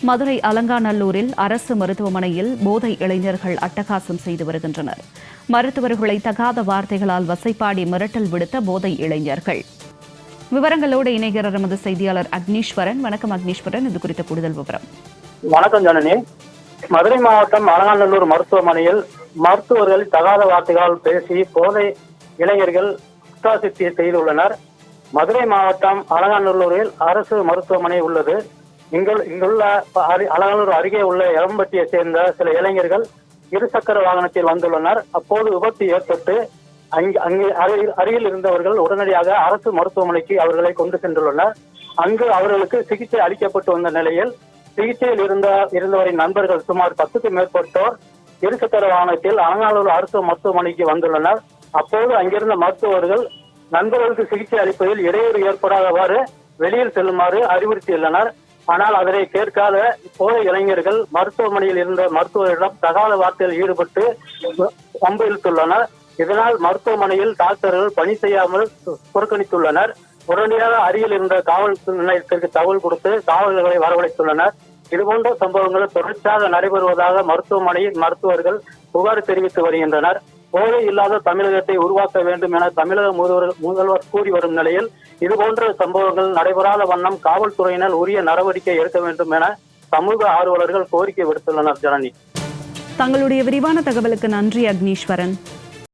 மதுரை அலங்காநல்லூரில் அரசு மருத்துவமனையில் போதை இளைஞர்கள் அட்டகாசம் செய்து வருகின்றனர். மருத்துவர்களை தகாத வார்த்தைகளால் வசைப்பாடி மிரட்டல் விடுத்த போதை இளைஞர்கள். விவரங்களோடு இணைகிறார் நமது செய்தியாளர் அக்னீஸ்வரன். வணக்கம் அக்னீஸ்வரன், இது குறித்த கூடுதல் விவரம். வணக்கம் ஜனனி. மதுரை மாவட்டம் அலங்காநல்லூர் மருத்துவமனையில் மருத்துவர்கள் தகாத வார்த்தைகளால் பேசி போதை இளைஞர்கள் குற்றாசித்தியை செய்துள்ளனர். மதுரை மாவட்டம் அலங்காநல்லூரில் அரசு மருத்துவமனை உள்ளது. இங்குள்ள அலங்காநல்லூர் அருகே உள்ள எளம்பட்டியை சேர்ந்த சில இளைஞர்கள் இருசக்கர வாகனத்தில் வந்துள்ளனர். அப்போது விபத்து ஏற்பட்டு அங்கே அருகில் இருந்தவர்கள் உடனடியாக அரசு மருத்துவமனைக்கு அவர்களை கொண்டு சென்றுள்ளனர். அங்கு அவர்களுக்கு சிகிச்சை அளிக்கப்பட்டு வந்த நிலையில் சிகிச்சையில் இருந்தவரின் நண்பர்கள் சுமார் 10க்கும் மேற்பட்டோர் இருசக்கர வாகனத்தில் அலங்காநல்லூர் அரசு மருத்துவமனைக்கு வந்துள்ளனர். அப்போது அங்கிருந்த மருத்துவர்கள் நண்பர்களுக்கு சிகிச்சை அளிப்பதில் இடையூறு ஏற்படாதவாறு வெளியில் செல்லுமாறு அறிவுறுத்தியுள்ளனர். ஆனால் அதனை கேட்காத போதை இளைஞர்கள் மருத்துவமனையில் இருந்த மருத்துவரிடம் தகாத வார்த்தையில் ஈடுபட்டு வம்பு இழுத்துள்ளனர். இதனால் மருத்துவமனையில் டாக்டர்கள் பணி செய்யாமல் புறக்கணித்துள்ளனர். உடனடியாக அருகில் இருந்த காவல் நிலையத்திற்கு தகவல் கொடுத்து காவலர்களை வரவழைத்துள்ளனர். இதுபோன்ற சம்பவங்கள் தொடர்ச்சியாக நடைபெறுவதாக மருத்துவமனையில் மருத்துவர்கள் புகார் தெரிவித்து வருகின்றனர். போதை இல்லாத தமிழகத்தை உருவாக்க வேண்டும் என தமிழக முதல்வர் கூறி வரும் நிலையில் இதுபோன்ற சம்பவங்கள் நடைபெறாத வண்ணம் காவல்துறையினர் உரிய நடவடிக்கை எடுக்க வேண்டும் என சமூக ஆர்வலர்கள் கோரிக்கை விடுத்துள்ளனர். ஜனனி, தங்களுடைய விரிவான தகவலுக்கு நன்றி அக்னீஸ்வரன்.